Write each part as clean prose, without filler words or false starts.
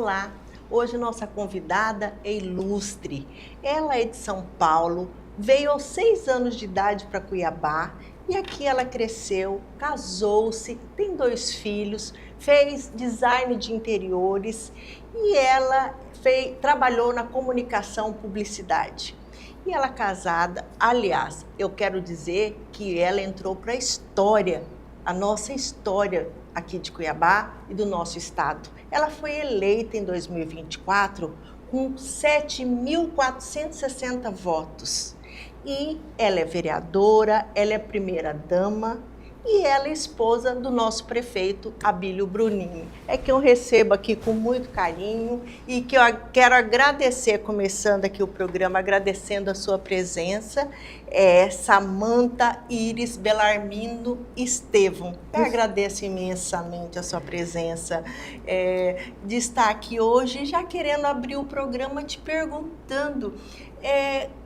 Olá, hoje nossa convidada é ilustre. Ela é de São Paulo, veio aos 6 anos de idade para Cuiabá e aqui ela cresceu, casou-se, tem 2 filhos, fez design de interiores e ela trabalhou na comunicação publicidade. E ela casada, aliás, eu quero dizer que ela entrou para a história, a nossa história aqui de Cuiabá e do nosso estado. Ela foi eleita em 2024 com 7.460 votos. E ela é vereadora, ela é primeira-dama e ela é esposa do nosso prefeito, Abílio Brunin. É que eu recebo aqui com muito carinho e que eu quero agradecer, começando aqui o programa, agradecendo a sua presença, Samanta Iris Belarmino Estevão. Eu agradeço imensamente a sua presença, de estar aqui hoje, já querendo abrir o programa te perguntando,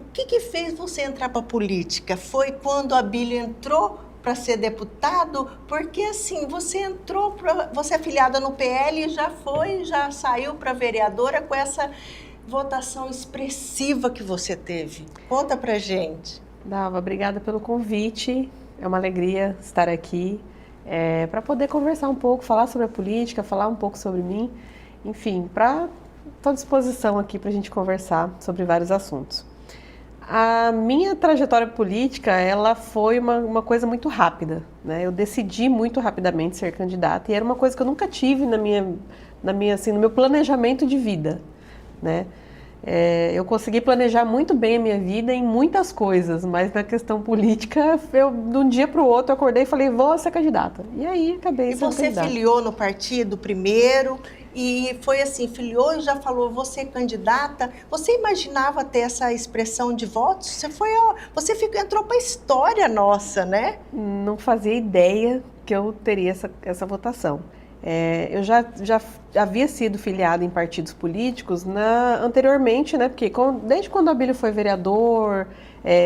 o que fez você entrar para a política? Foi quando o Abílio entrou para ser deputado? Porque assim, você é filiada no PL e já saiu para vereadora com essa votação expressiva que você teve. Conta pra gente. Dalva, obrigada pelo convite. É uma alegria estar aqui para poder conversar um pouco, falar sobre a política, falar um pouco sobre mim. Enfim, estou à disposição aqui para a gente conversar sobre vários assuntos. A minha trajetória política, ela foi uma coisa muito rápida, né? Eu decidi muito rapidamente ser candidata e era uma coisa que eu nunca tive no meu planejamento de vida, né? Eu consegui planejar muito bem a minha vida em muitas coisas, mas na questão política, de um dia para o outro, eu acordei e falei, vou ser candidata. E aí, acabei sendo candidata. E você filiou no partido primeiro e foi assim, filiou e já falou, vou ser candidata. Você imaginava ter essa expressão de votos? Você entrou para a história nossa, né? Não fazia ideia que eu teria essa votação. Eu já havia sido filiada em partidos políticos anteriormente, né? Porque desde quando o Abílio foi vereador,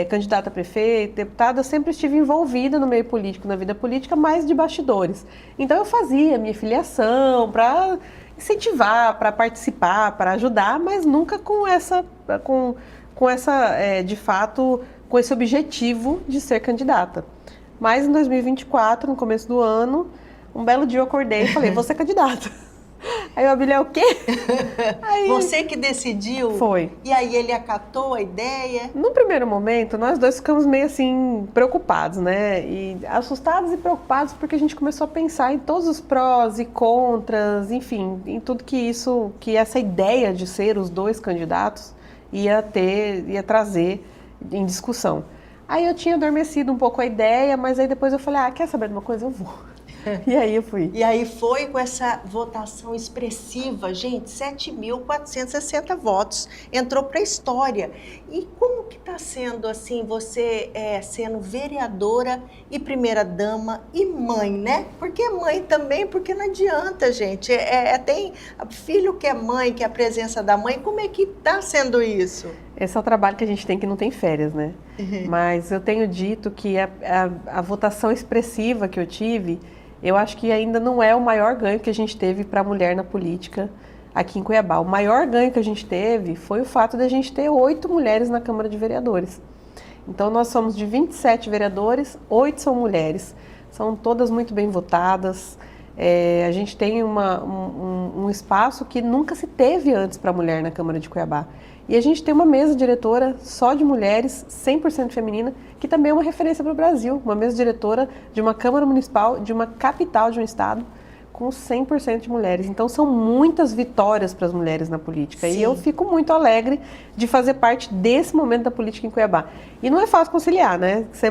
candidato a prefeito, deputado, eu sempre estive envolvida no meio político, na vida política, mais de bastidores. Então eu fazia minha filiação para incentivar, para participar, para ajudar, mas nunca com de fato, com esse objetivo de ser candidata. Mas em 2024, no começo do ano, um belo dia eu acordei e falei, vou ser candidata. Aí o Abílio, o quê? Aí, você que decidiu? Foi. E aí ele acatou a ideia? No primeiro momento, nós dois ficamos meio assim, preocupados, né? E assustados e preocupados porque a gente começou a pensar em todos os prós e contras, enfim, em tudo que essa ideia de ser os dois candidatos ia trazer em discussão. Aí eu tinha adormecido um pouco a ideia, mas aí depois eu falei, quer saber de uma coisa? Eu vou. E aí eu fui. E aí foi com essa votação expressiva, gente, 7.460 votos, entrou para a história. E como que está sendo assim, você sendo vereadora e primeira-dama e mãe, né? Porque mãe também, porque não adianta, gente. Tem filho que é mãe, que é a presença da mãe, como é que está sendo isso? Esse é o trabalho que a gente tem que não tem férias, né? Uhum. Mas eu tenho dito que a votação expressiva que eu tive, eu acho que ainda não é o maior ganho que a gente teve para a mulher na política aqui em Cuiabá. O maior ganho que a gente teve foi o fato de a gente ter 8 mulheres na Câmara de Vereadores. Então nós somos de 27 vereadores, 8 são mulheres, são todas muito bem votadas. A gente tem um espaço que nunca se teve antes para a mulher na Câmara de Cuiabá. E a gente tem uma mesa diretora só de mulheres, 100% feminina, que também é uma referência para o Brasil. Uma mesa diretora de uma Câmara Municipal, de uma capital de um estado, com 100% de mulheres. Então, são muitas vitórias para as mulheres na política. Sim. E eu fico muito alegre de fazer parte desse momento da política em Cuiabá. E não é fácil conciliar, né? Ser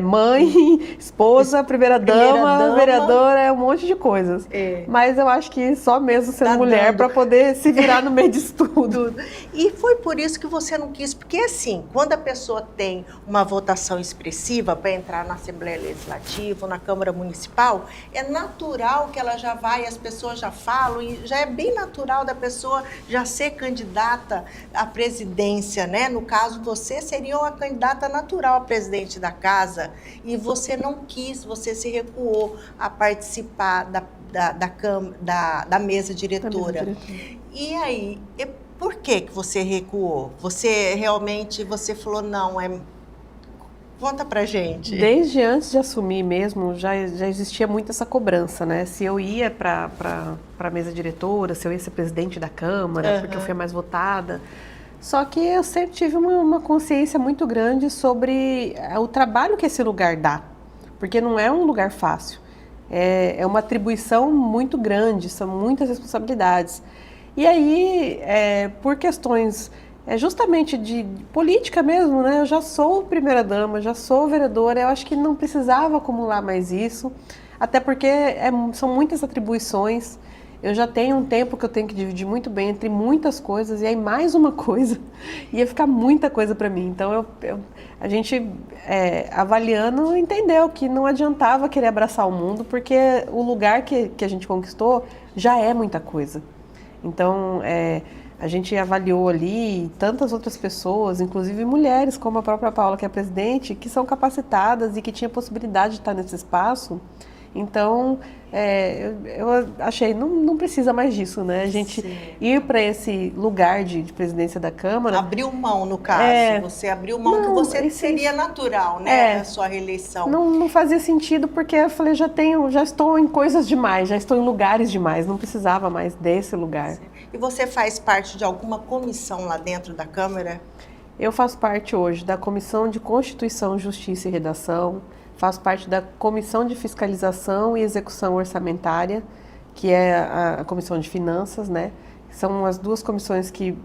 mãe, esposa, primeira-dama, vereadora, um monte de coisas. Mas eu acho que só mesmo sendo mulher para poder se virar no meio disso tudo. E foi por isso que você não quis, porque assim, quando a pessoa tem uma votação expressiva para entrar na Assembleia Legislativa, na Câmara Municipal, é natural que ela já vai, as pessoas já falam, e já é bem natural da pessoa já ser candidata à presidência, né? No caso, você seria uma candidata natural a presidente da casa e você não quis, você se recuou a participar da mesa diretora. E aí, por que você recuou? Você falou, não, conta pra gente. Desde antes de assumir mesmo, já existia muito essa cobrança, né? Se eu ia para a mesa diretora, se eu ia ser presidente da Câmara, porque eu fui a mais votada. Só que eu sempre tive uma consciência muito grande sobre o trabalho que esse lugar dá. Porque não é um lugar fácil. É uma atribuição muito grande, são muitas responsabilidades. E aí, por questões justamente de política mesmo, né? Eu já sou primeira-dama, já sou vereadora, eu acho que não precisava acumular mais isso, até porque são muitas atribuições. Eu já tenho um tempo que eu tenho que dividir muito bem entre muitas coisas, e aí mais uma coisa, ia ficar muita coisa para mim. Então, a gente, avaliando, entendeu que não adiantava querer abraçar o mundo, porque o lugar que a gente conquistou já é muita coisa. Então, a gente avaliou ali tantas outras pessoas, inclusive mulheres, como a própria Paula, que é presidente, que são capacitadas e que tinha possibilidade de estar nesse espaço. Então, eu achei, não precisa mais disso, né? A gente ir para esse lugar de presidência da Câmara... Abriu mão, no caso. Você abriu mão, que você seria natural, né? A sua reeleição. Não fazia sentido, porque eu falei, já estou em coisas demais, já estou em lugares demais, não precisava mais desse lugar. E você faz parte de alguma comissão lá dentro da Câmara? Eu faço parte hoje da Comissão de Constituição, Justiça e Redação, faço parte da Comissão de Fiscalização e Execução Orçamentária, que é a Comissão de Finanças, né? São as duas comissões que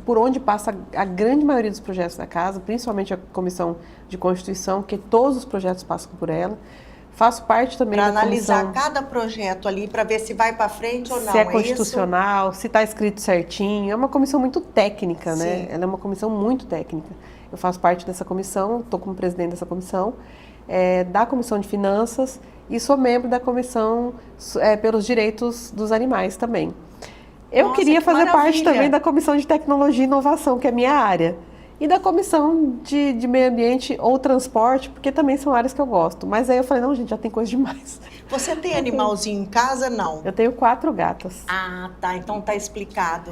por onde passa a grande maioria dos projetos da casa, principalmente a Comissão de Constituição, que todos os projetos passam por ela. Faço parte também da comissão... Para analisar cada projeto ali, para ver se vai para frente ou não. Se é constitucional, se está escrito certinho. É uma comissão muito técnica, né? Ela é uma comissão muito técnica. Eu faço parte dessa comissão, estou como presidente dessa comissão, da Comissão de Finanças, e sou membro da Comissão pelos Direitos dos Animais também. Eu queria fazer parte também da Comissão de Tecnologia e Inovação, que é a minha área. E da Comissão de Meio Ambiente ou Transporte, porque também são áreas que eu gosto. Mas aí eu falei, não, gente, já tem coisa demais. Você tem animalzinho em casa, não? Eu tenho 4 gatas. Ah, tá. Então tá explicado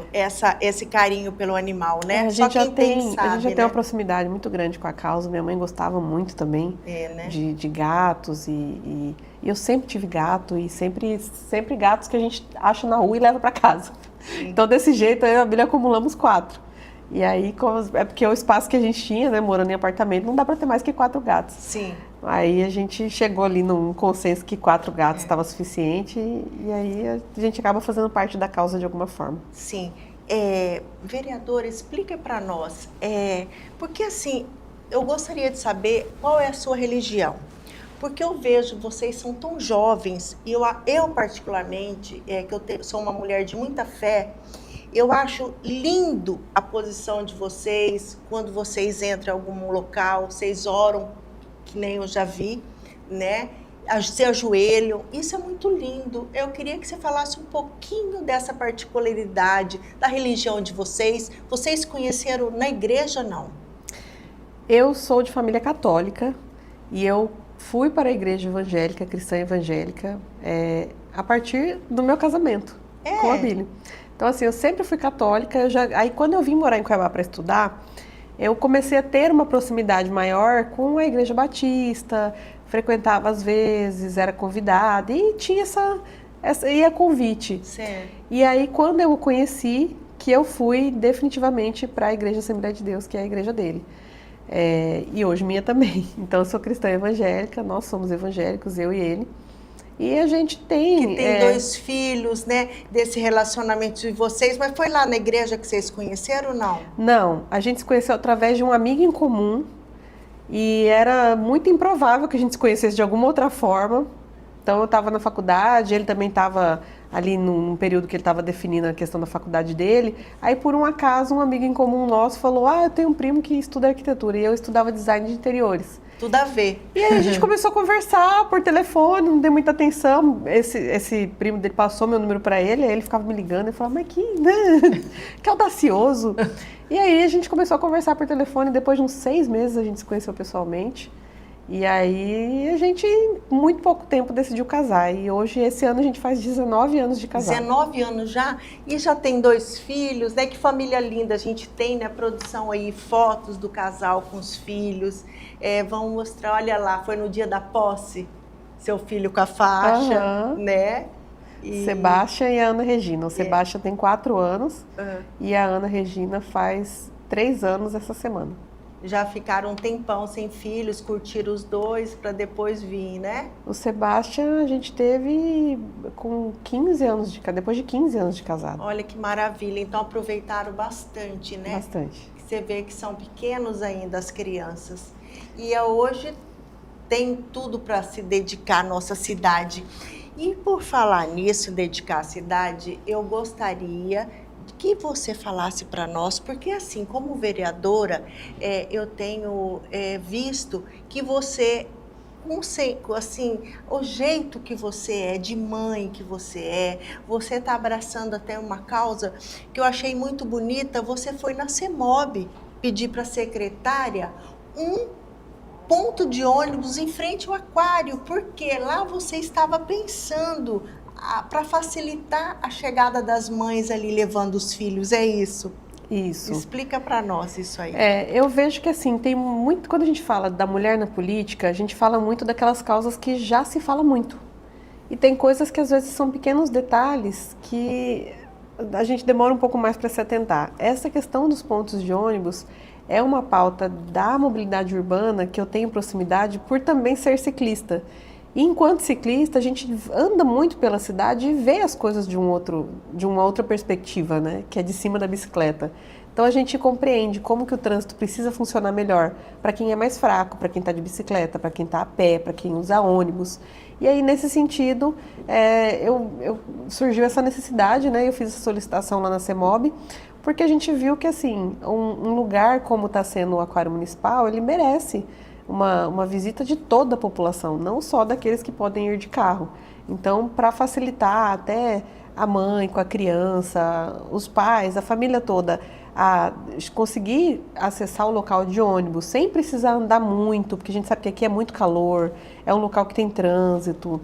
esse carinho pelo animal, né? A gente já tem uma proximidade muito grande com a causa. Minha mãe gostava muito também de gatos. E eu sempre tive gato e sempre gatos que a gente acha na rua e leva para casa. Sim. Então, desse jeito, eu e a Bíblia acumulamos 4. E aí, é porque o espaço que a gente tinha, né, morando em apartamento, não dá para ter mais que 4 gatos. Sim. Aí a gente chegou ali num consenso que 4 gatos estava suficiente e aí a gente acaba fazendo parte da causa de alguma forma. Sim. Vereadora, explica para nós, porque assim, eu gostaria de saber qual é a sua religião. Porque eu vejo, vocês são tão jovens, e eu particularmente, que eu sou uma mulher de muita fé, eu acho lindo a posição de vocês, quando vocês entram em algum local, vocês oram, que nem eu já vi, né? Se ajoelham, isso é muito lindo. Eu queria que você falasse um pouquinho dessa particularidade da religião de vocês. Vocês conheceram na igreja, não? Eu sou de família católica e eu fui para a igreja evangélica, cristã evangélica, a partir do meu casamento com a Bíblia. Então, assim, eu sempre fui católica. Aí, quando eu vim morar em Cuiabá para estudar, eu comecei a ter uma proximidade maior com a Igreja Batista, frequentava às vezes, era convidada e tinha ia convite. Certo. E aí, quando eu o conheci, que eu fui definitivamente para a Igreja Assembleia de Deus, que é a igreja dele. E hoje minha também. Então, eu sou cristã evangélica, nós somos evangélicos, eu e ele. E a gente tem... Que tem 2 filhos, né, desse relacionamento de vocês, mas foi lá na igreja que vocês se conheceram ou não? Não, a gente se conheceu através de um amigo em comum e era muito improvável que a gente se conhecesse de alguma outra forma. Então eu estava na faculdade, ele também estava ali num período que ele estava definindo a questão da faculdade dele. Aí por um acaso um amigo em comum nosso falou, eu tenho um primo que estuda arquitetura e eu estudava design de interiores. Tudo a ver. E aí a gente começou a conversar por telefone, não dei muita atenção. Esse primo dele passou meu número para ele, aí ele ficava me ligando e falava, mas que audacioso. E aí a gente começou a conversar por telefone, depois de uns 6 meses a gente se conheceu pessoalmente. E aí a gente, muito pouco tempo, decidiu casar. E hoje, esse ano, a gente faz 19 anos de casado. 19 anos já? E já tem 2 filhos, né? Que família linda a gente tem, né? Produção aí, fotos do casal com os filhos. Vamos mostrar, olha lá, foi no dia da posse, seu filho com a faixa, né? Sebastião e a Ana Regina. O Sebastião tem 4 anos e a Ana Regina faz 3 anos essa semana. Já ficaram um tempão sem filhos, curtiram os 2 para depois vir, né? O Sebastião a gente teve com 15 anos depois de 15 anos de casado. Olha que maravilha, então aproveitaram bastante, né? Bastante. Você vê que são pequenos ainda as crianças. E hoje tem tudo para se dedicar à nossa cidade. E por falar nisso, dedicar à cidade, eu gostaria que você falasse para nós, porque assim, como vereadora, eu tenho visto que você, não sei, assim, o jeito que você é, de mãe que você está abraçando até uma causa que eu achei muito bonita. Você foi na CEMOB pedir para a secretária um ponto de ônibus em frente ao aquário, porque lá você estava pensando para facilitar a chegada das mães ali levando os filhos, é isso? Isso. Explica para nós isso aí. Eu vejo que assim, tem muito, quando a gente fala da mulher na política, a gente fala muito daquelas causas que já se fala muito. E tem coisas que às vezes são pequenos detalhes que a gente demora um pouco mais para se atentar. Essa questão dos pontos de ônibus é uma pauta da mobilidade urbana que eu tenho proximidade por também ser ciclista. E enquanto ciclista, a gente anda muito pela cidade e vê as coisas de uma outra perspectiva, né? Que é de cima da bicicleta. Então a gente compreende como que o trânsito precisa funcionar melhor para quem é mais fraco, para quem está de bicicleta, para quem está a pé, para quem usa ônibus. E aí, nesse sentido, surgiu essa necessidade, né? Eu fiz essa solicitação lá na CEMOB, porque a gente viu que assim, um lugar como está sendo o Aquário Municipal, ele merece uma visita de toda a população, não só daqueles que podem ir de carro. Então, para facilitar até a mãe com a criança, os pais, a família toda, a conseguir acessar o local de ônibus sem precisar andar muito, porque a gente sabe que aqui é muito calor, é um local que tem trânsito.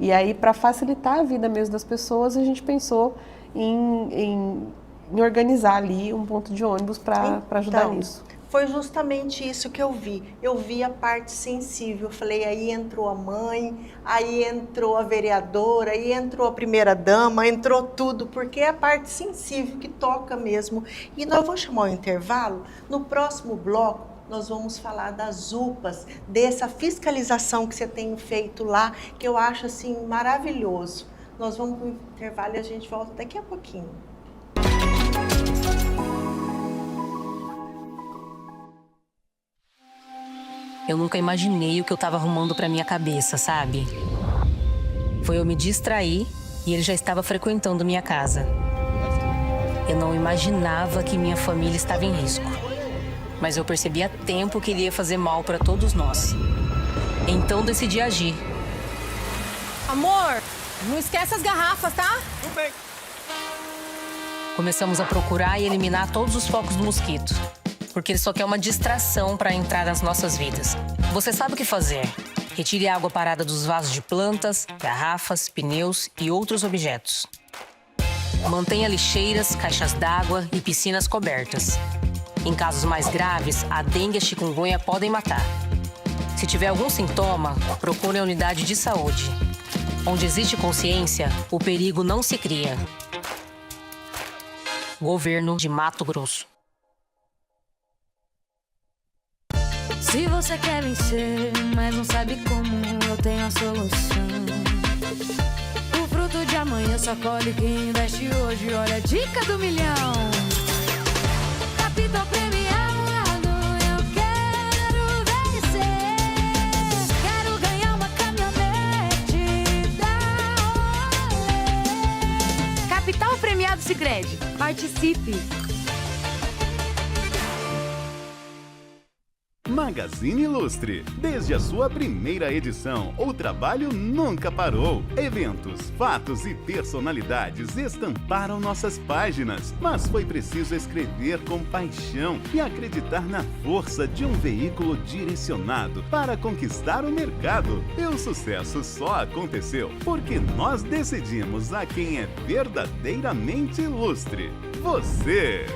E aí, para facilitar a vida mesmo das pessoas, a gente pensou em organizar ali um ponto de ônibus para ajudar nisso. Foi justamente isso que eu vi. Eu vi a parte sensível. Eu falei, aí entrou a mãe, aí entrou a vereadora, aí entrou a primeira-dama, entrou tudo, porque é a parte sensível que toca mesmo. E nós vamos chamar o intervalo. No próximo bloco, nós vamos falar das UPAs, dessa fiscalização que você tem feito lá, que eu acho assim maravilhoso. Nós vamos para o intervalo e a gente volta daqui a pouquinho. Eu nunca imaginei o que eu estava arrumando para minha cabeça, sabe? Foi eu me distrair e ele já estava frequentando minha casa. Eu não imaginava que minha família estava em risco. Mas eu percebi a tempo que ele ia fazer mal para todos nós. Então decidi agir. Amor, não esquece as garrafas, tá? Tudo bem. Começamos a procurar e eliminar todos os focos do mosquito. Porque ele só quer uma distração para entrar nas nossas vidas. Você sabe o que fazer. Retire a água parada dos vasos de plantas, garrafas, pneus e outros objetos. Mantenha lixeiras, caixas d'água e piscinas cobertas. Em casos mais graves, a dengue e a chikungunya podem matar. Se tiver algum sintoma, procure a unidade de saúde. Onde existe consciência, o perigo não se cria. Governo de Mato Grosso. Se você quer vencer, mas não sabe como, eu tenho a solução. O fruto de amanhã só colhe quem investe hoje. Olha a dica do milhão. Capital premiado, eu quero vencer. Quero ganhar uma caminhonete da Olé. Capital premiado Sicredi. Participe. Magazine Ilustre. Desde a sua primeira edição, o trabalho nunca parou. Eventos, fatos e personalidades estamparam nossas páginas, mas foi preciso escrever com paixão e acreditar na força de um veículo direcionado para conquistar o mercado. E o sucesso só aconteceu porque nós decidimos a quem é verdadeiramente ilustre. Você!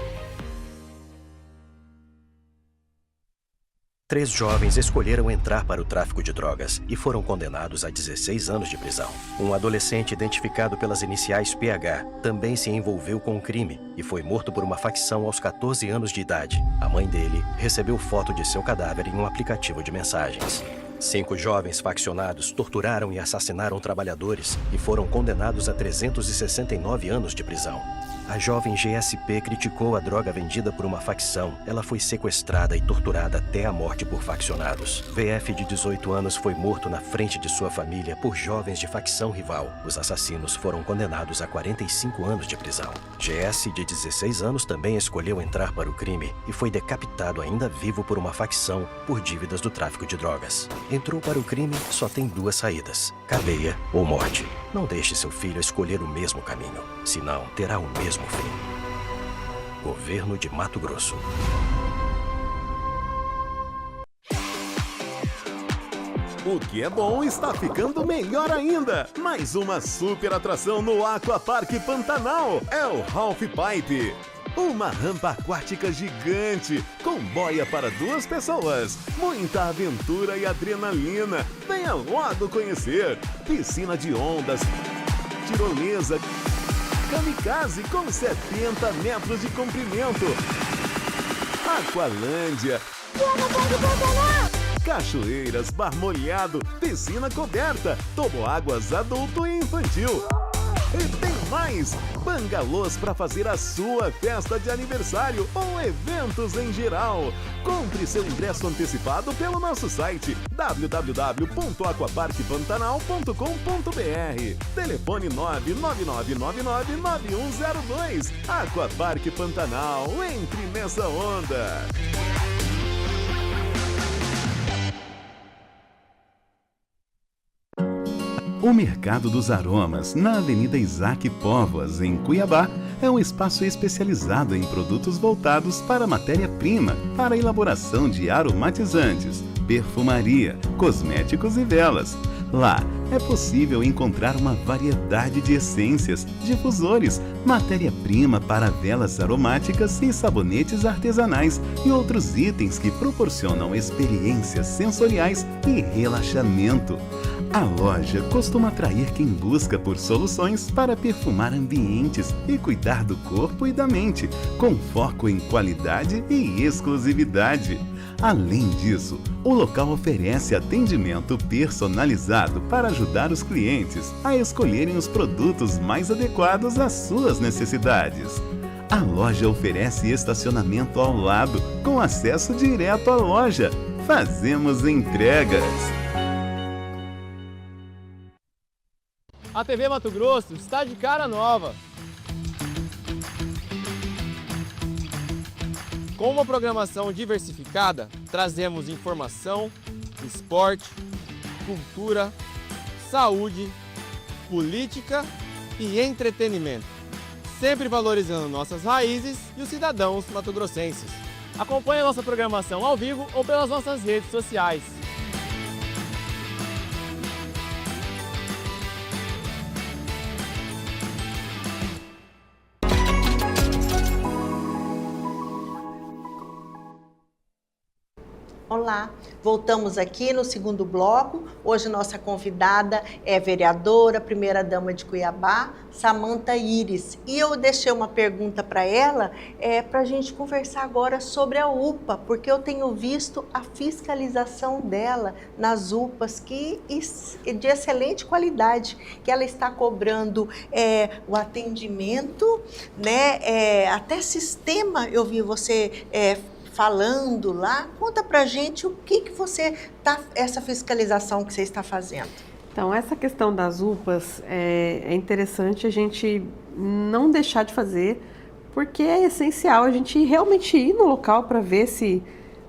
3 jovens escolheram entrar para o tráfico de drogas e foram condenados a 16 anos de prisão. Um adolescente identificado pelas iniciais PH também se envolveu com o crime e foi morto por uma facção aos 14 anos de idade. A mãe dele recebeu foto de seu cadáver em um aplicativo de mensagens. 5 jovens faccionados torturaram e assassinaram trabalhadores e foram condenados a 369 anos de prisão. A jovem GSP criticou a droga vendida por uma facção. Ela foi sequestrada e torturada até a morte por faccionados. VF de 18 anos foi morto na frente de sua família por jovens de facção rival. Os assassinos foram condenados a 45 anos de prisão. GS de 16 anos também escolheu entrar para o crime e foi decapitado ainda vivo por uma facção por dívidas do tráfico de drogas. Entrou para o crime, só tem 2 saídas: cadeia ou morte. Não deixe seu filho escolher o mesmo caminho, senão terá o mesmo fim. Governo de Mato Grosso. O que é bom está ficando melhor ainda. Mais uma super atração no Aquapark Pantanal é o Half Pipe. Uma rampa aquática gigante, com boia para 2 pessoas. Muita aventura e adrenalina. Venha logo conhecer. Piscina de ondas, tirolesa, kamikaze com 70 metros de comprimento. Aqualândia. Cachoeiras, bar molhado, piscina coberta, toboáguas adulto e infantil. E tem mais! Bangalôs para fazer a sua festa de aniversário ou eventos em geral. Compre seu ingresso antecipado pelo nosso site www.aquaparkpantanal.com.br. Telefone 999999102. Aquapark Pantanal, entre nessa onda! O Mercado dos Aromas, na Avenida Isaac Póvoas, em Cuiabá, é um espaço especializado em produtos voltados para matéria-prima, para a elaboração de aromatizantes, perfumaria, cosméticos e velas. Lá é possível encontrar uma variedade de essências, difusores, matéria-prima para velas aromáticas e sabonetes artesanais e outros itens que proporcionam experiências sensoriais e relaxamento. A loja costuma atrair quem busca por soluções para perfumar ambientes e cuidar do corpo e da mente, com foco em qualidade e exclusividade. Além disso, o local oferece atendimento personalizado para ajudar os clientes a escolherem os produtos mais adequados às suas necessidades. A loja oferece estacionamento ao lado, com acesso direto à loja. Fazemos entregas. A TV Mato Grosso está de cara nova. Com uma programação diversificada, trazemos informação, esporte, cultura, saúde, política e entretenimento, sempre valorizando nossas raízes e os cidadãos mato-grossenses. Acompanhe a nossa programação ao vivo ou pelas nossas redes sociais. Olá, voltamos aqui no segundo bloco. Hoje nossa convidada é a vereadora, primeira-dama de Cuiabá, Samanta Iris. E eu deixei uma pergunta para ela, para a gente conversar agora sobre a UPA, porque eu tenho visto a fiscalização dela nas UPAs, que de excelente qualidade, que ela está cobrando o atendimento, né? Até sistema, eu vi você falando lá. Conta pra gente o que você essa fiscalização que você está fazendo. Então, essa questão das UPAs é interessante a gente não deixar de fazer, porque é essencial a gente realmente ir no local para ver se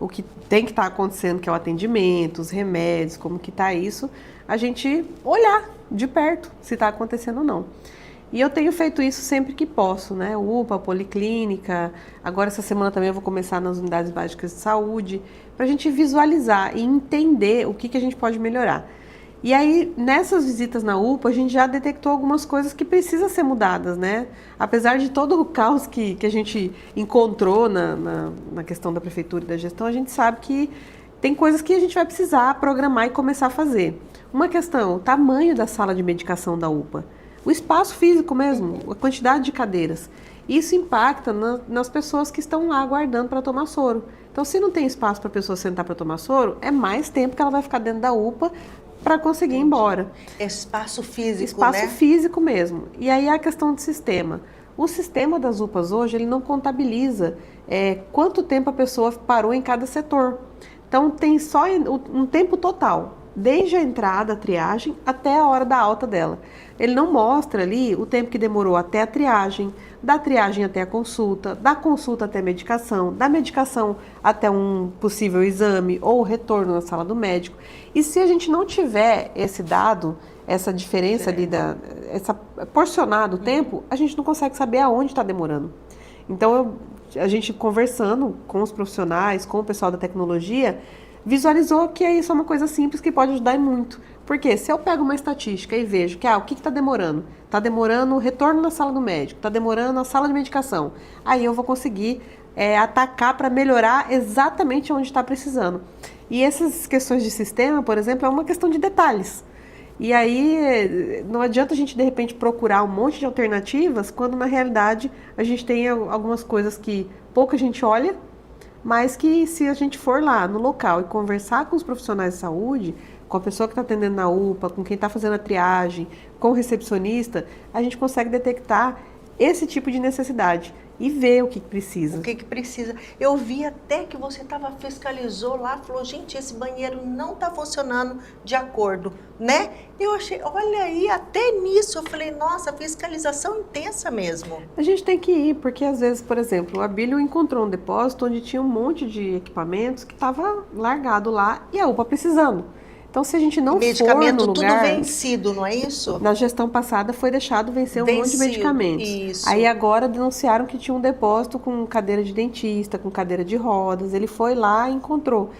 o que tem que estar acontecendo, que é o atendimento, os remédios, como que está isso, a gente olhar de perto se está acontecendo ou não. E eu tenho feito isso sempre que posso, né? UPA, policlínica, agora essa semana também eu vou começar nas unidades básicas de saúde, para a gente visualizar e entender o que a gente pode melhorar. E aí, nessas visitas na UPA, a gente já detectou algumas coisas que precisam ser mudadas, né? Apesar de todo o caos que a gente encontrou na questão da prefeitura e da gestão, a gente sabe que tem coisas que a gente vai precisar programar e começar a fazer. Uma questão, o tamanho da sala de medicação da UPA. O espaço físico mesmo, a quantidade de cadeiras. Isso impacta nas pessoas que estão lá aguardando para tomar soro. Então, se não tem espaço para a pessoa sentar para tomar soro, é mais tempo que ela vai ficar dentro da UPA para conseguir ir embora. Espaço físico, Espaço né? físico mesmo. E aí a questão do sistema. O sistema das UPAs hoje, ele não contabiliza quanto tempo a pessoa parou em cada setor. Então, tem só um tempo total, desde a entrada, a triagem, até a hora da alta dela. Ele não mostra ali o tempo que demorou até a triagem, da triagem até a consulta, da consulta até a medicação, da medicação até um possível exame ou retorno na sala do médico. E se a gente não tiver esse dado, essa diferença ali, essa porcionado o tempo, a gente não consegue saber aonde está demorando. Então, a gente conversando com os profissionais, com o pessoal da tecnologia, visualizou que isso é uma coisa simples que pode ajudar muito. Porque se eu pego uma estatística e vejo que o que está demorando? Está demorando o retorno na sala do médico, está demorando a sala de medicação. Aí eu vou conseguir atacar para melhorar exatamente onde está precisando. E essas questões de sistema, por exemplo, é uma questão de detalhes. E aí não adianta a gente, de repente, procurar um monte de alternativas, quando na realidade a gente tem algumas coisas que pouca gente olha, mas que se a gente for lá no local e conversar com os profissionais de saúde, com a pessoa que está atendendo na UPA, com quem está fazendo a triagem, com o recepcionista, a gente consegue detectar esse tipo de necessidade e ver o que precisa. O que precisa. Eu vi até que você fiscalizou lá, falou, gente, esse banheiro não está funcionando de acordo, né? Eu achei, olha aí, até nisso eu falei, nossa, fiscalização intensa mesmo. A gente tem que ir, porque às vezes, por exemplo, o Abílio encontrou um depósito onde tinha um monte de equipamentos que estava largado lá e a UPA precisando. Então, se a gente não medicamento for no lugar, tudo vencido, não é isso? Na gestão passada foi deixado vencer um monte de medicamentos. Isso. Aí agora denunciaram que tinha um depósito com cadeira de dentista, com cadeira de rodas. Ele foi lá e encontrou.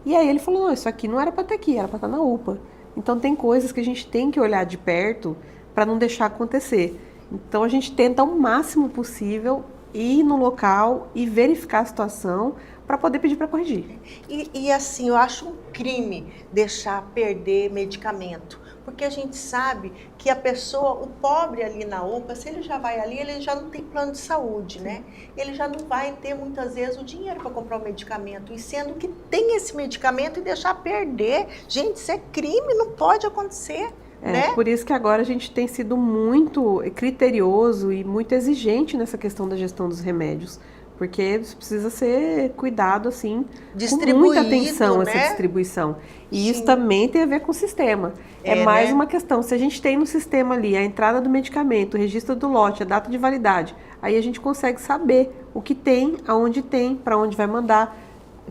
E aí ele falou, não, isso aqui não era para estar aqui, era para estar na UPA. Então tem coisas que a gente tem que olhar de perto para não deixar acontecer. Então a gente tenta o máximo possível ir no local e verificar a situação para poder pedir para corrigir. E assim, eu acho um crime deixar perder medicamento, porque a gente sabe que a pessoa, o pobre ali na UPA, se ele já vai ali, ele já não tem plano de saúde, né? Ele já não vai ter muitas vezes o dinheiro para comprar o medicamento, e sendo que tem esse medicamento e deixar perder, gente, isso é crime, não pode acontecer. Né? Por isso que agora a gente tem sido muito criterioso e muito exigente nessa questão da gestão dos remédios. Porque isso precisa ser cuidado, assim, com muita atenção, né? essa distribuição. E isso também tem a ver com o sistema. É mais uma questão. Se a gente tem no sistema ali a entrada do medicamento, o registro do lote, a data de validade, aí a gente consegue saber o que tem, aonde tem, para onde vai mandar,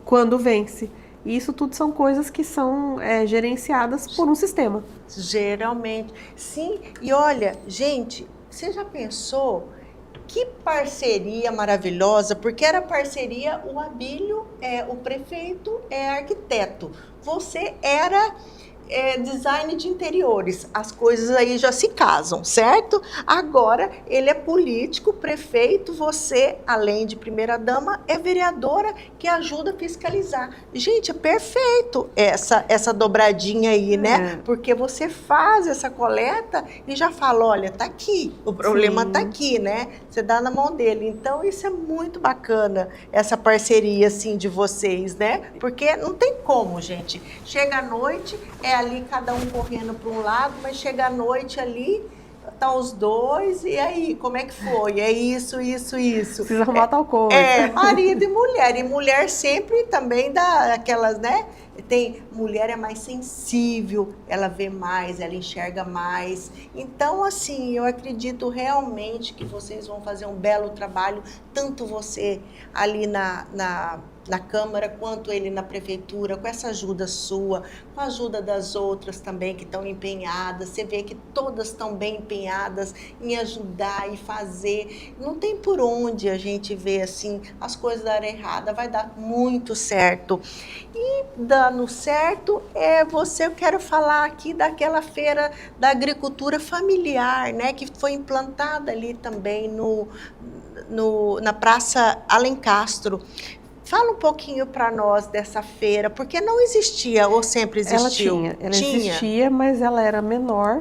quando vence. E isso tudo são coisas que são gerenciadas por um sistema. Geralmente. Sim, e olha, gente, você já pensou... Que parceria maravilhosa, porque era parceria, o Abílio o prefeito é arquiteto, você era design de interiores, as coisas aí já se casam, certo? Agora ele é político, prefeito, você, além de primeira-dama, é vereadora que ajuda a fiscalizar. Gente, é perfeito essa dobradinha aí, né? Porque você faz essa coleta e já fala, olha, tá aqui, o problema tá aqui, né? Você dá na mão dele. Então, isso é muito bacana, essa parceria, assim, de vocês, né? Porque não tem como, gente. Chega à noite, ali cada um correndo para um lado, mas chega à noite ali, matar os dois, e aí, como é que foi? É isso. Precisa arrumar tal coisa. Marido e mulher sempre também dá aquelas, né? Mulher é mais sensível, ela vê mais, ela enxerga mais. Então, assim, eu acredito realmente que vocês vão fazer um belo trabalho, tanto você ali na Câmara, quanto ele na Prefeitura, com essa ajuda sua, com a ajuda das outras também que estão empenhadas. Você vê que todas estão bem empenhadas em ajudar e fazer. Não tem por onde a gente ver assim, as coisas darem errada, vai dar muito certo. E dando certo, eu quero falar aqui daquela feira da agricultura familiar, né, que foi implantada ali também na Praça Alencastro. Fala um pouquinho para nós dessa feira, porque não existia ou sempre existiu? Ela existia, mas ela era menor,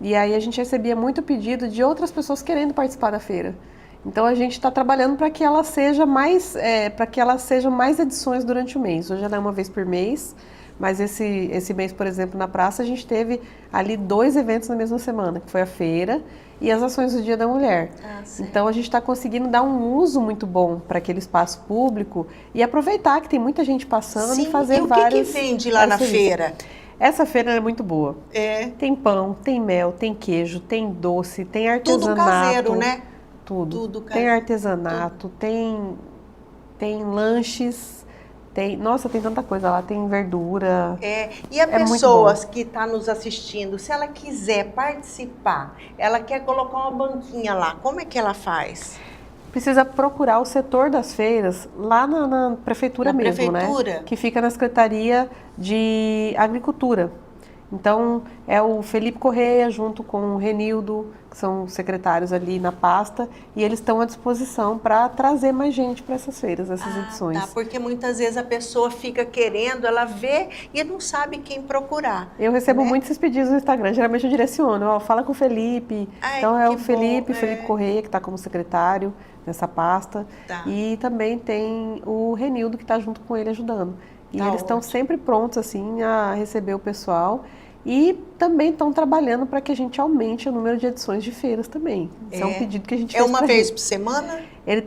e aí a gente recebia muito pedido de outras pessoas querendo participar da feira. Então a gente está trabalhando para que ela seja mais edições durante o mês. Hoje ela é uma vez por mês, mas esse mês, por exemplo, na praça a gente teve ali 2 eventos na mesma semana, que foi a feira e as ações do Dia da Mulher. Então a gente está conseguindo dar um uso muito bom para aquele espaço público e aproveitar que tem muita gente passando e fazer várias... E o que vende lá na feira? Essa feira é muito boa. Tem pão, tem mel, tem queijo, tem doce, tem artesanato. Tudo caseiro, né? Tudo tem artesanato, tem lanches, tem tanta coisa lá, tem verdura. E a pessoa que está nos assistindo, se ela quiser participar, ela quer colocar uma banquinha lá, como é que ela faz? Precisa procurar o setor das feiras lá na prefeitura mesmo, né? Que fica na Secretaria de Agricultura. Então, é o Felipe Correia junto com o Renildo, que são secretários ali na pasta, e eles estão à disposição para trazer mais gente para essas feiras, essas edições. Tá, porque muitas vezes a pessoa fica querendo, ela vê e não sabe quem procurar. Eu recebo muitos esses pedidos no Instagram, geralmente eu direciono, fala com o Felipe. Então é o Felipe Correia, que está como secretário nessa pasta, e também tem o Renildo, que está junto com ele ajudando. E eles estão sempre prontos assim a receber o pessoal. E também estão trabalhando para que a gente aumente o número de edições de feiras também. Isso é um pedido que a gente fez. É uma vez por semana?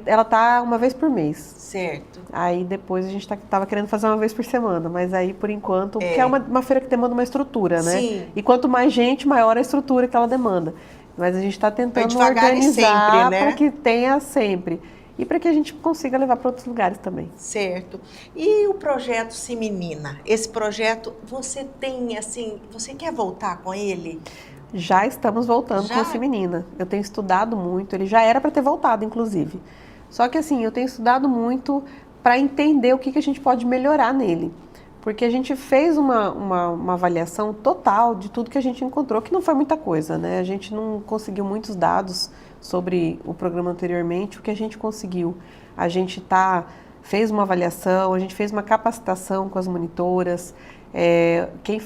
Ela está uma vez por mês. Certo. Aí depois a gente estava querendo fazer uma vez por semana, mas aí por enquanto, porque é uma feira que demanda uma estrutura, né? Sim. E quanto mais gente, maior a estrutura que ela demanda. Mas a gente está tentando organizar para que tenha sempre. E para que a gente consiga levar para outros lugares também. Certo. E o projeto Se Menina? Esse projeto, você tem, assim, você quer voltar com ele? Já estamos voltando com o Se Menina. Eu tenho estudado muito, ele já era para ter voltado, inclusive. Só que assim, eu tenho estudado muito para entender o que a gente pode melhorar nele. Porque a gente fez uma avaliação total de tudo que a gente encontrou, que não foi muita coisa, né? A gente não conseguiu muitos dados sobre o programa anteriormente. O que a gente conseguiu, a gente fez uma avaliação, a gente fez uma capacitação com as monitoras, quem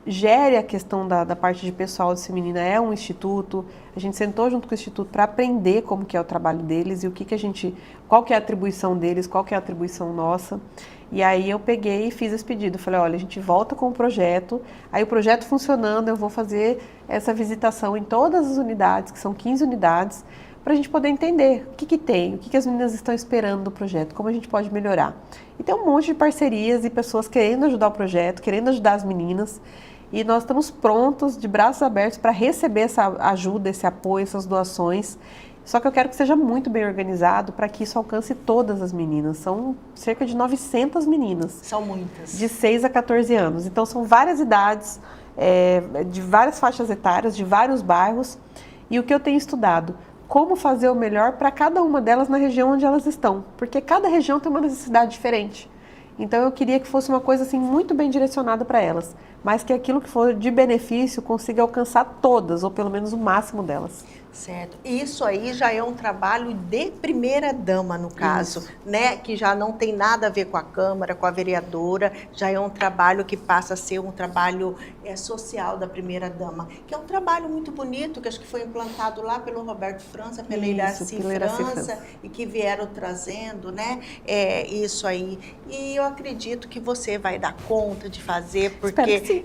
gere a questão da parte de pessoal do Se Menina é um instituto. A gente sentou junto com o instituto para aprender como que é o trabalho deles e qual que é a atribuição deles, qual que é a atribuição nossa. E aí eu peguei e fiz esse pedido. Falei, olha, a gente volta com o projeto, aí o projeto funcionando, eu vou fazer essa visitação em todas as unidades, que são 15 unidades, para a gente poder entender o que tem, o que as meninas estão esperando do projeto, como a gente pode melhorar. E tem um monte de parcerias e pessoas querendo ajudar o projeto, querendo ajudar as meninas, e nós estamos prontos, de braços abertos, para receber essa ajuda, esse apoio, essas doações. Só que eu quero que seja muito bem organizado para que isso alcance todas as meninas. São cerca de 900 meninas. São muitas. De 6 a 14 anos. Então são várias idades, de várias faixas etárias, de vários bairros. E o que eu tenho estudado? Como fazer o melhor para cada uma delas na região onde elas estão. Porque cada região tem uma necessidade diferente. Então eu queria que fosse uma coisa assim muito bem direcionada para elas, mas que aquilo que for de benefício consiga alcançar todas, ou pelo menos o máximo delas. Certo. Isso aí já é um trabalho de primeira dama, no caso, né? Que já não tem nada a ver com a Câmara, com a vereadora, já é um trabalho que passa a ser um trabalho social da primeira dama, que é um trabalho muito bonito, que acho que foi implantado lá pelo Roberto França, pela Iraci França, e que vieram trazendo, né? Isso aí. E eu acredito que você vai dar conta de fazer, porque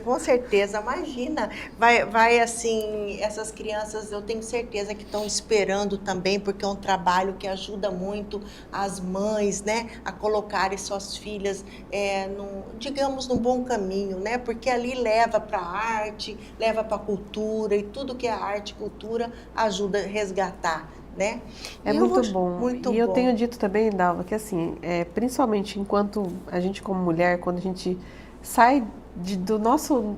com certeza, imagina, vai assim, essas crianças, eu tenho certeza que estão esperando também, porque é um trabalho que ajuda muito as mães, né, a colocarem suas filhas, digamos, num bom caminho, né, porque ali leva para a arte, leva para a cultura, e tudo que é arte e cultura ajuda a resgatar, né? Muito bom. E eu tenho dito também, Dalva, que assim, principalmente enquanto a gente como mulher, quando a gente sai do nosso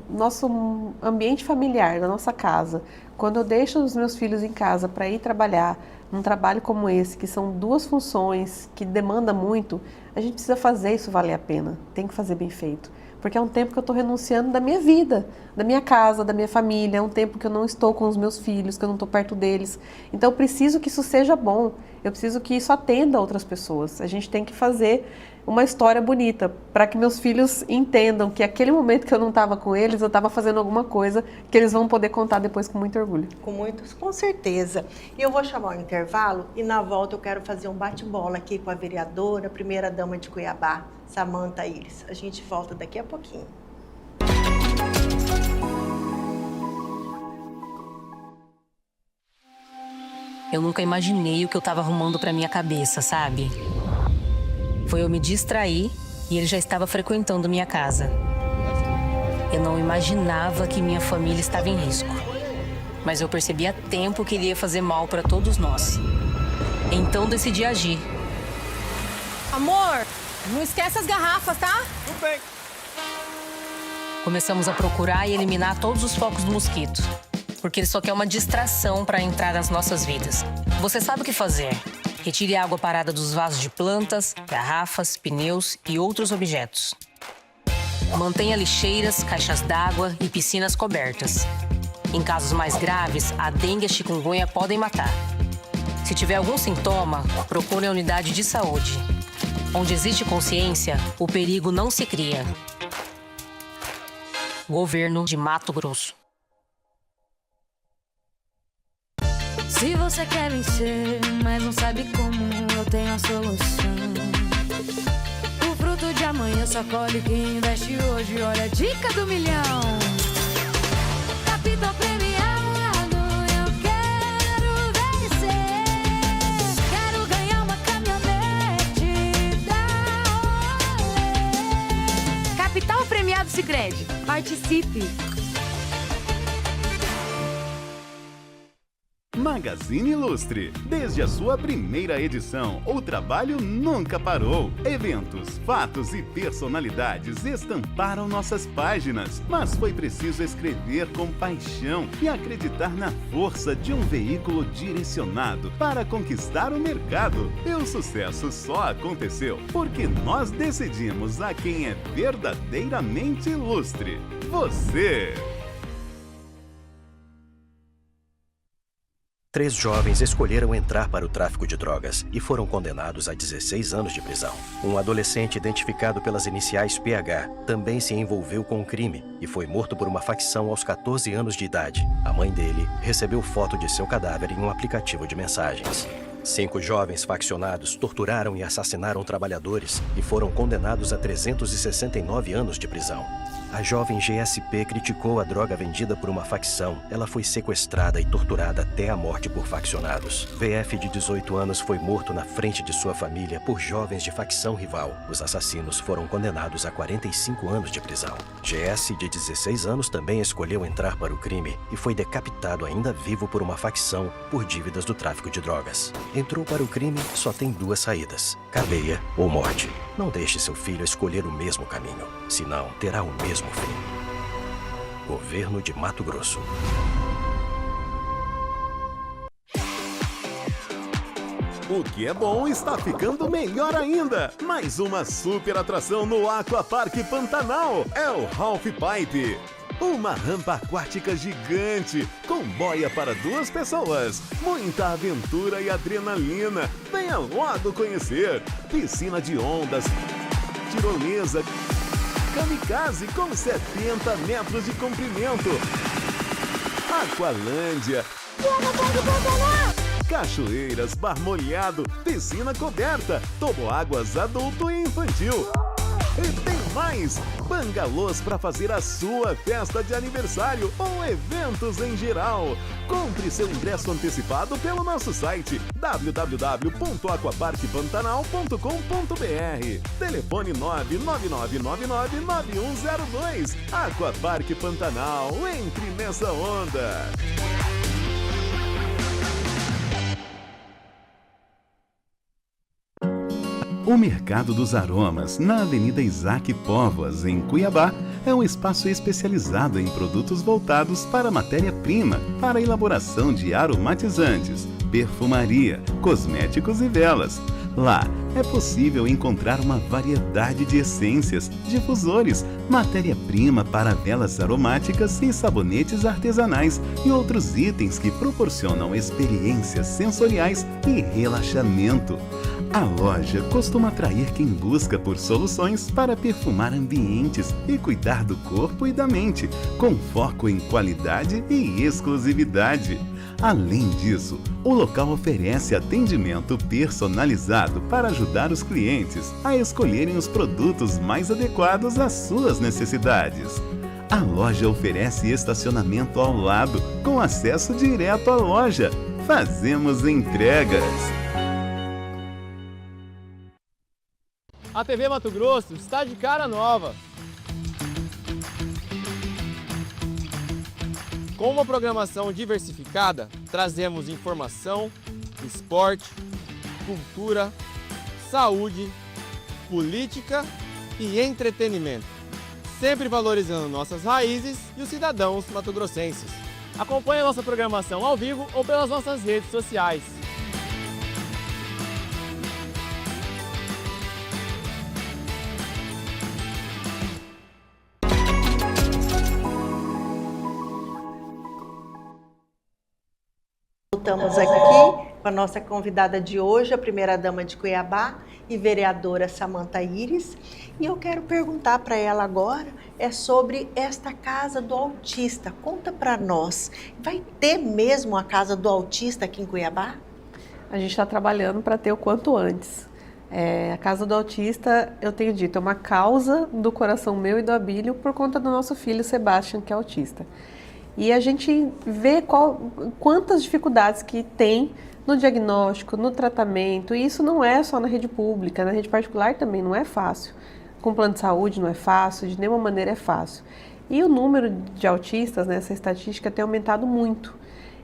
ambiente familiar, da nossa casa, quando eu deixo os meus filhos em casa para ir trabalhar, num trabalho como esse, que são 2 funções, que demanda muito, a gente precisa fazer isso valer a pena, tem que fazer bem feito. Porque é um tempo que eu estou renunciando da minha vida, da minha casa, da minha família, é um tempo que eu não estou com os meus filhos, que eu não estou perto deles. Então eu preciso que isso seja bom, eu preciso que isso atenda outras pessoas. A gente tem que fazer uma história bonita, para que meus filhos entendam que aquele momento que eu não estava com eles, eu estava fazendo alguma coisa que eles vão poder contar depois com muito orgulho. Com certeza. E eu vou chamar o intervalo e na volta eu quero fazer um bate-bola aqui com a vereadora, primeira dama de Cuiabá, Samantha Iris. A gente volta daqui a pouquinho. Eu nunca imaginei o que eu estava arrumando para minha cabeça, sabe? Foi eu me distrair e ele já estava frequentando minha casa. Eu não imaginava que minha família estava em risco. Mas eu percebi a tempo que ele ia fazer mal para todos nós. Então decidi agir. Amor, não esquece as garrafas, tá? Tudo bem. Começamos a procurar e eliminar todos os focos do mosquito. Porque ele só quer uma distração para entrar nas nossas vidas. Você sabe o que fazer. Retire a água parada dos vasos de plantas, garrafas, pneus e outros objetos. Mantenha lixeiras, caixas d'água e piscinas cobertas. Em casos mais graves, a dengue e a chikungunya podem matar. Se tiver algum sintoma, procure a unidade de saúde. Onde existe consciência, o perigo não se cria. Governo de Mato Grosso. Se você quer vencer, mas não sabe como, eu tenho a solução. O fruto de amanhã só colhe quem investe hoje. Olha a dica do milhão. Capitão premiado, eu quero vencer. Quero ganhar uma caminhonete da Olé. Capital Premiado Sicredi. Participe. Magazine Ilustre. Desde a sua primeira edição, o trabalho nunca parou. Eventos, fatos e personalidades estamparam nossas páginas, mas foi preciso escrever com paixão e acreditar na força de um veículo direcionado para conquistar o mercado. E o sucesso só aconteceu porque nós decidimos a quem é verdadeiramente ilustre. Você! 3 jovens escolheram entrar para o tráfico de drogas e foram condenados a 16 anos de prisão. Um adolescente identificado pelas iniciais PH também se envolveu com o crime e foi morto por uma facção aos 14 anos de idade. A mãe dele recebeu foto de seu cadáver em um aplicativo de mensagens. 5 jovens faccionados torturaram e assassinaram trabalhadores e foram condenados a 369 anos de prisão. A jovem GSP criticou a droga vendida por uma facção. Ela foi sequestrada e torturada até a morte por faccionados. VF de 18 anos foi morto na frente de sua família por jovens de facção rival. Os assassinos foram condenados a 45 anos de prisão. GS de 16 anos também escolheu entrar para o crime e foi decapitado ainda vivo por uma facção por dívidas do tráfico de drogas. Entrou para o crime, só tem 2 saídas: cadeia ou morte. Não deixe seu filho escolher o mesmo caminho, senão terá o mesmo fim. Governo de Mato Grosso. O que é bom está ficando melhor ainda. Mais uma super atração no Aquapark Pantanal é o Half Pipe. Uma rampa aquática gigante, com boia para 2 pessoas. Muita aventura e adrenalina. Venha logo conhecer. Piscina de ondas, tirolesa, kamikaze com 70 metros de comprimento. Aqualândia. Cachoeiras, bar molhado, piscina coberta, toboáguas adulto e infantil. E tem mais! Bangalôs para fazer a sua festa de aniversário ou eventos em geral. Compre seu ingresso antecipado pelo nosso site www.aquaparkpantanal.com.br. Telefone 999999102. Aquaparque Pantanal, entre nessa onda! O Mercado dos Aromas, na Avenida Isaac Póvoas, em Cuiabá, é um espaço especializado em produtos voltados para matéria-prima, para a elaboração de aromatizantes, perfumaria, cosméticos e velas. Lá é possível encontrar uma variedade de essências, difusores, matéria-prima para velas aromáticas e sabonetes artesanais e outros itens que proporcionam experiências sensoriais e relaxamento. A loja costuma atrair quem busca por soluções para perfumar ambientes e cuidar do corpo e da mente, com foco em qualidade e exclusividade. Além disso, o local oferece atendimento personalizado para ajudar os clientes a escolherem os produtos mais adequados às suas necessidades. A loja oferece estacionamento ao lado, com acesso direto à loja. Fazemos entregas. A TV Mato Grosso está de cara nova. Com uma programação diversificada, trazemos informação, esporte, cultura, saúde, política e entretenimento, sempre valorizando nossas raízes e os cidadãos mato-grossenses. Acompanhe a nossa programação ao vivo ou pelas nossas redes sociais. Estamos aqui com a nossa convidada de hoje, a primeira-dama de Cuiabá e vereadora Samanta Iris. E eu quero perguntar para ela agora sobre esta Casa do Autista. Conta para nós, vai ter mesmo a Casa do Autista aqui em Cuiabá? A gente está trabalhando para ter o quanto antes. A Casa do Autista, eu tenho dito, é uma causa do coração meu e do Abílio por conta do nosso filho Sebastian, que é autista. E a gente vê quantas dificuldades que tem no diagnóstico, no tratamento, e isso não é só na rede pública, na rede particular também não é fácil. Com plano de saúde não é fácil, de nenhuma maneira é fácil. E o número de autistas, essa estatística tem aumentado muito.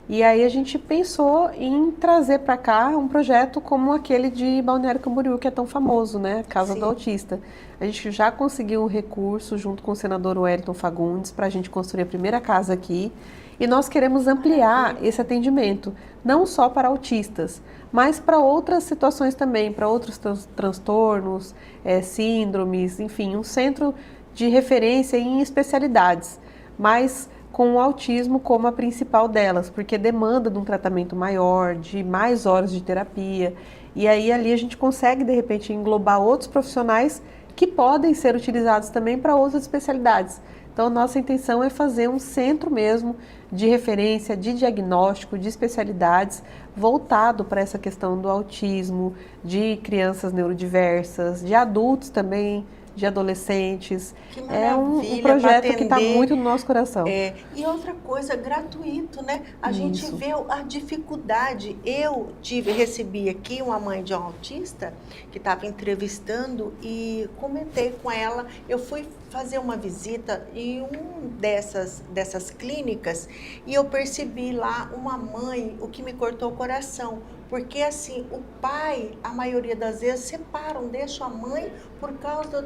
E aí a gente pensou em trazer para cá um projeto como aquele de Balneário Camboriú, que é tão famoso, né? Casa do Autista. A gente já conseguiu um recurso junto com o senador Wellington Fagundes para a gente construir a primeira casa aqui. E nós queremos ampliar esse atendimento, não só para autistas, mas para outras situações também, para outros transtornos, síndromes, enfim, um centro de referência em especialidades, mas com o autismo como a principal delas, porque demanda de um tratamento maior, de mais horas de terapia, e aí ali a gente consegue, de repente, englobar outros profissionais que podem ser utilizados também para outras especialidades. Então, nossa intenção é fazer um centro mesmo de referência, de diagnóstico, de especialidades, voltado para essa questão do autismo, de crianças neurodiversas, de adultos também, de adolescentes. É um projeto que está muito no nosso coração. E outra coisa, gratuito, né? A gente vê a dificuldade. Eu recebi aqui uma mãe de um autista que estava entrevistando e comentei com ela. Eu fui fazer uma visita em uma dessas clínicas e eu percebi lá uma mãe, o que me cortou o coração. Porque assim, o pai, a maioria das vezes, separam, deixam a mãe por causa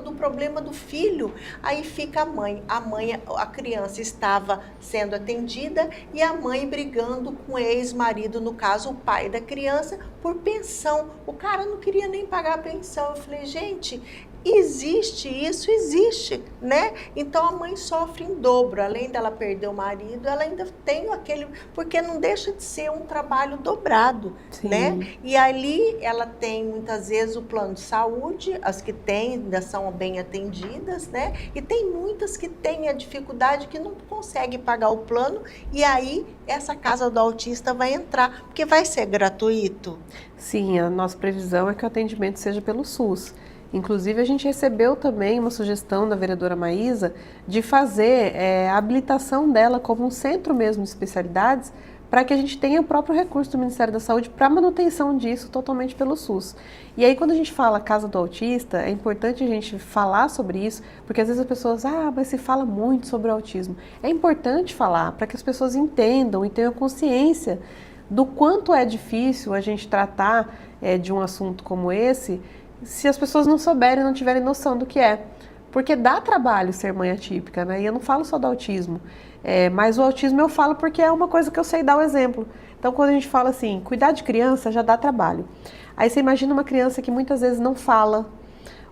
do problema do filho. Aí fica a mãe, a criança estava sendo atendida e a mãe brigando com o ex-marido, no caso o pai da criança, por pensão. O cara não queria nem pagar a pensão. Eu falei, gente, Existe isso, existe, né? Então a mãe sofre em dobro, além dela perder o marido, ela ainda tem aquele, porque não deixa de ser um trabalho dobrado, Sim. né? E ali ela tem muitas vezes o plano de saúde, as que têm ainda são bem atendidas, né? E tem muitas que têm a dificuldade que não conseguem pagar o plano, e aí essa casa do autista vai entrar, porque vai ser gratuito. Sim, a nossa previsão é que o atendimento seja pelo SUS. Inclusive, a gente recebeu também uma sugestão da vereadora Maísa de fazer a habilitação dela como um centro mesmo de especialidades, para que a gente tenha o próprio recurso do Ministério da Saúde para manutenção disso totalmente pelo SUS. E aí, quando a gente fala Casa do Autista, é importante a gente falar sobre isso, porque às vezes as pessoas, mas se fala muito sobre o autismo. É importante falar para que as pessoas entendam e tenham consciência do quanto é difícil a gente tratar de um assunto como esse, se as pessoas não souberem, não tiverem noção do que é. Porque dá trabalho ser mãe atípica, né? E eu não falo só do autismo, mas o autismo eu falo porque é uma coisa que eu sei dar o exemplo. Então, quando a gente fala assim, cuidar de criança já dá trabalho. Aí você imagina uma criança que muitas vezes não fala,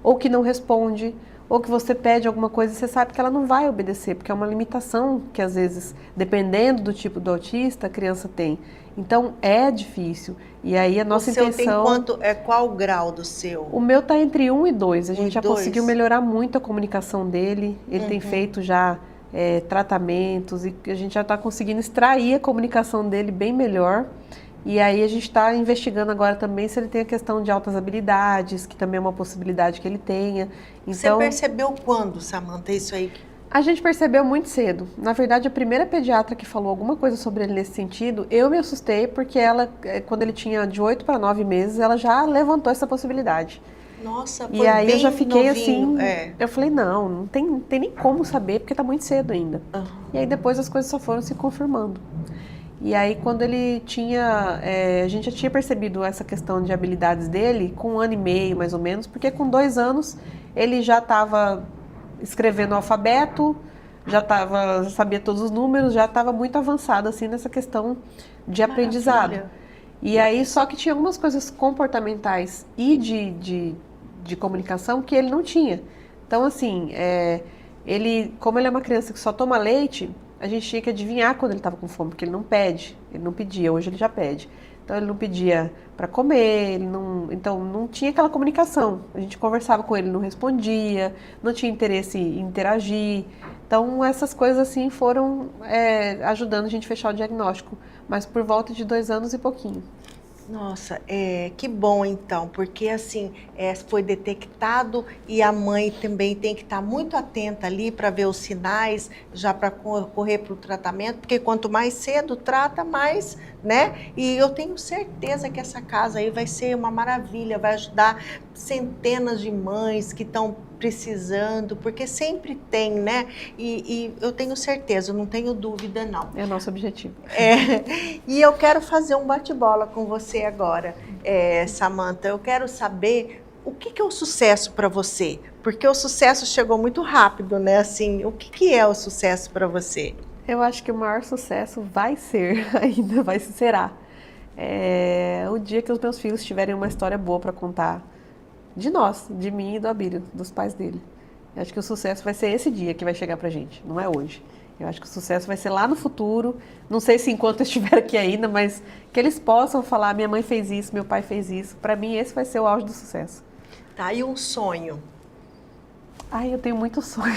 ou que não responde, ou que você pede alguma coisa e você sabe que ela não vai obedecer, porque é uma limitação que às vezes, dependendo do tipo do autista, a criança tem. Então, é difícil. E aí a nossa intenção... O seu tem quanto, qual o grau do seu? O meu está entre 1 e 2. A gente já conseguiu melhorar muito a comunicação dele. Ele tem feito já tratamentos e a gente já está conseguindo extrair a comunicação dele bem melhor. E aí a gente está investigando agora também se ele tem a questão de altas habilidades, que também é uma possibilidade que ele tenha. Então, você percebeu quando, Samantha, isso aí? A gente percebeu muito cedo. Na verdade, a primeira pediatra que falou alguma coisa sobre ele nesse sentido, eu me assustei porque ela, quando ele tinha de 8 para 9 meses, ela já levantou essa possibilidade. Nossa, foi E aí bem eu já fiquei novinho, assim, eu falei, não tem nem como saber, porque tá muito cedo ainda. E aí depois as coisas só foram se confirmando. E aí quando ele tinha, a gente já tinha percebido essa questão de habilidades dele com 1 ano e meio, mais ou menos, porque com 2 anos ele já estava escrevendo o alfabeto, já sabia todos os números, já estava muito avançado assim nessa questão de aprendizado. E aí só que tinha algumas coisas comportamentais e de comunicação que ele não tinha. Então assim, como ele é uma criança que só toma leite, a gente tinha que adivinhar quando ele estava com fome, porque ele não pedia, hoje ele já pede. Então ele não pedia para comer, então não tinha aquela comunicação. A gente conversava com ele, não respondia, não tinha interesse em interagir. Então essas coisas assim foram ajudando a gente a fechar o diagnóstico, mas por volta de 2 anos e pouquinho. Nossa, que bom então, porque assim, foi detectado e a mãe também tem que estar muito atenta ali para ver os sinais, já para correr para o tratamento, porque quanto mais cedo trata, mais, né? E eu tenho certeza que essa casa aí vai ser uma maravilha, vai ajudar centenas de mães que estão precisando, porque sempre tem, né? E eu tenho certeza, eu não tenho dúvida, não. É o nosso objetivo. E eu quero fazer um bate-bola com você agora, Samantha. Eu quero saber o que é o sucesso para você, porque o sucesso chegou muito rápido, né? Assim, o que é o sucesso para você? Eu acho que o maior sucesso será o dia que os meus filhos tiverem uma história boa para contar de nós, de mim e do Abílio, dos pais dele. Eu acho que o sucesso vai ser esse dia que vai chegar pra gente, não é hoje. Eu acho que o sucesso vai ser lá no futuro, não sei se enquanto eu estiver aqui ainda, mas que eles possam falar, minha mãe fez isso, meu pai fez isso. Pra mim esse vai ser o auge do sucesso. Tá, e um sonho? Eu tenho muito sonho.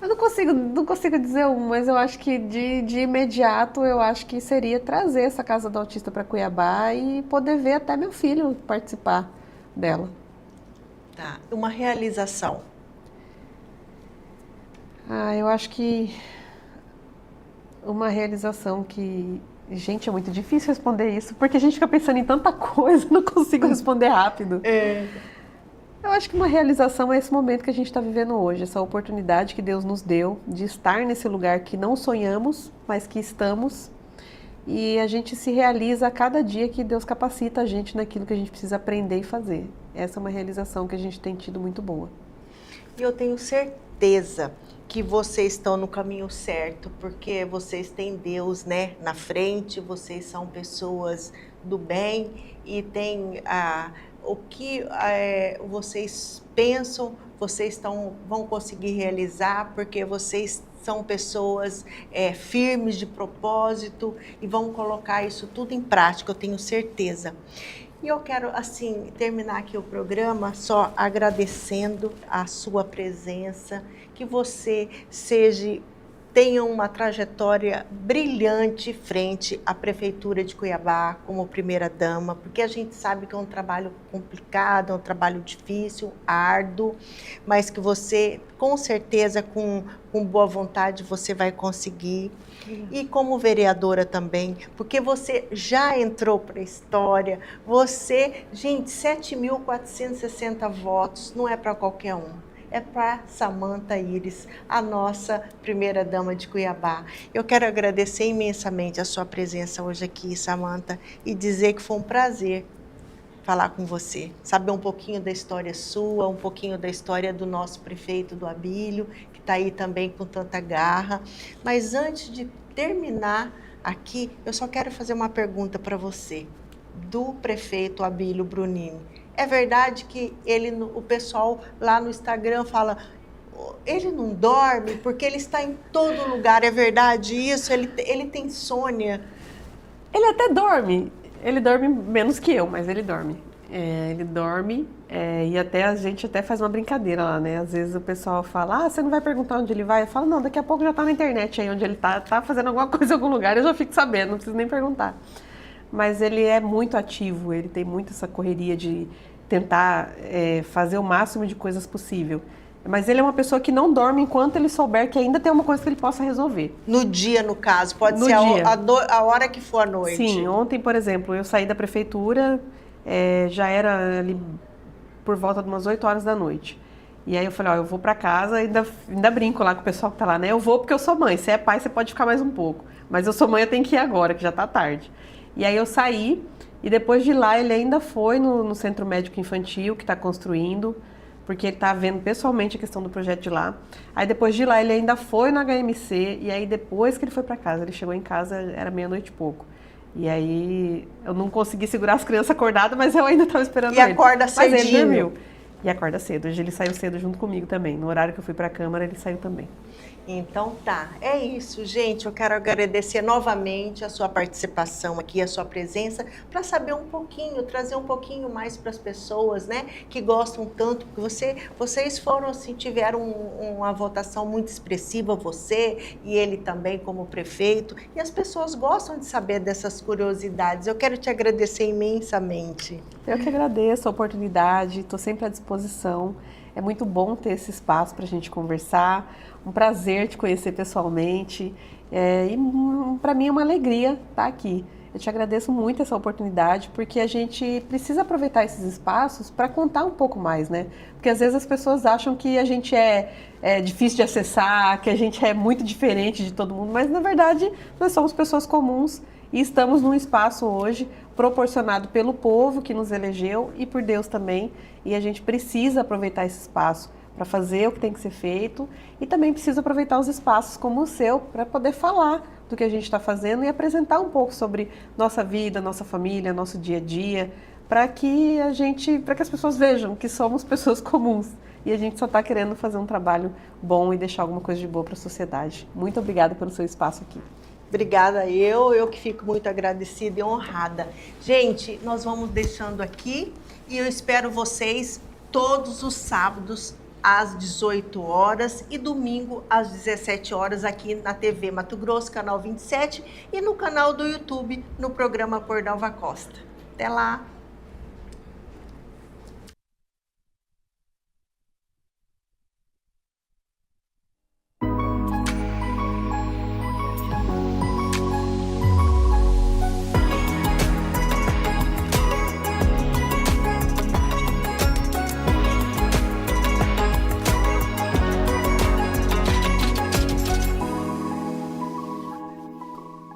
Eu não consigo dizer mas eu acho que de imediato eu acho que seria trazer essa Casa do Autista para Cuiabá e poder ver até meu filho participar dela. Tá, uma realização. Eu acho que uma realização que... Gente, é muito difícil responder isso, porque a gente fica pensando em tanta coisa, não consigo responder rápido. Eu acho que uma realização é esse momento que a gente está vivendo hoje, essa oportunidade que Deus nos deu de estar nesse lugar que não sonhamos, mas que estamos. E a gente se realiza a cada dia que Deus capacita a gente naquilo que a gente precisa aprender e fazer. Essa é uma realização que a gente tem tido muito boa. E eu tenho certeza que vocês estão no caminho certo, porque vocês têm Deus, né, na frente, vocês são pessoas do bem e têm o que vocês pensam, vocês vão conseguir realizar, porque vocês são pessoas firmes de propósito e vão colocar isso tudo em prática, eu tenho certeza. E eu quero, assim, terminar aqui o programa só agradecendo a sua presença, que você tenha uma trajetória brilhante frente à Prefeitura de Cuiabá como primeira-dama, porque a gente sabe que é um trabalho complicado, é um trabalho difícil, árduo, mas que você, com certeza, com boa vontade, você vai conseguir. E como vereadora também, porque você já entrou para a história, gente, 7.460 votos não é para qualquer um. É para Samantha Iris, a nossa primeira-dama de Cuiabá. Eu quero agradecer imensamente a sua presença hoje aqui, Samantha, e dizer que foi um prazer falar com você, saber um pouquinho da história sua, um pouquinho da história do nosso prefeito, do Abílio, que está aí também com tanta garra. Mas antes de terminar aqui, eu só quero fazer uma pergunta para você, do prefeito Abílio Brunini. É verdade que o pessoal lá no Instagram fala, ele não dorme porque ele está em todo lugar, é verdade isso? Ele tem insônia? Ele até dorme, ele dorme menos que eu, mas ele dorme. Ele dorme e até a gente até faz uma brincadeira lá, né? Às vezes o pessoal fala, você não vai perguntar onde ele vai? Eu falo, não, daqui a pouco já tá na internet aí onde ele tá fazendo alguma coisa em algum lugar, eu já fico sabendo, não preciso nem perguntar. Mas ele é muito ativo, ele tem muito essa correria de tentar fazer o máximo de coisas possível. Mas ele é uma pessoa que não dorme enquanto ele souber que ainda tem uma coisa que ele possa resolver. No dia, no caso, pode ser a hora que for à noite. Sim, ontem, por exemplo, eu saí da prefeitura, já era ali por volta de umas 8 horas da noite. E aí eu falei, eu vou para casa, ainda brinco lá com o pessoal que tá lá, né? Eu vou porque eu sou mãe, se é pai você pode ficar mais um pouco. Mas eu sou mãe, eu tenho que ir agora, que já tá tarde. E aí eu saí, e depois de lá ele ainda foi no Centro Médico Infantil, que está construindo, porque ele está vendo pessoalmente a questão do projeto de lá. Aí depois de lá ele ainda foi no HMC, e aí depois que ele foi para casa, ele chegou em casa, era meia-noite e pouco. E aí eu não consegui segurar as crianças acordadas, mas eu ainda estava esperando ele. E acorda cedinho. Mas ele dormiu. E acorda cedo. Hoje ele saiu cedo junto comigo também. No horário que eu fui para a Câmara, ele saiu também. Então tá, é isso, gente. Eu quero agradecer novamente a sua participação aqui, a sua presença, para saber um pouquinho, trazer um pouquinho mais para as pessoas, né, que gostam tanto, porque vocês foram, assim, tiveram uma votação muito expressiva, você e ele também como prefeito, e as pessoas gostam de saber dessas curiosidades. Eu quero te agradecer imensamente. Eu que agradeço a oportunidade, estou sempre à disposição. É muito bom ter esse espaço para a gente conversar, um prazer te conhecer pessoalmente e para mim é uma alegria estar aqui. Eu te agradeço muito essa oportunidade, porque a gente precisa aproveitar esses espaços para contar um pouco mais, né? Porque às vezes as pessoas acham que a gente é difícil de acessar, que a gente é muito diferente de todo mundo, mas na verdade nós somos pessoas comuns e estamos num espaço hoje proporcionado pelo povo que nos elegeu e por Deus também, e a gente precisa aproveitar esse espaço para fazer o que tem que ser feito e também precisa aproveitar os espaços como o seu para poder falar do que a gente está fazendo e apresentar um pouco sobre nossa vida, nossa família, nosso dia a dia, para que as pessoas vejam que somos pessoas comuns e a gente só está querendo fazer um trabalho bom e deixar alguma coisa de boa para a sociedade. Muito obrigada pelo seu espaço aqui. Obrigada, eu que fico muito agradecida e honrada. Gente, nós vamos deixando aqui e eu espero vocês todos os sábados às 18 horas e domingo às 17 horas aqui na TV Mato Grosso, canal 27 e no canal do YouTube, no programa Por Nova Costa. Até lá!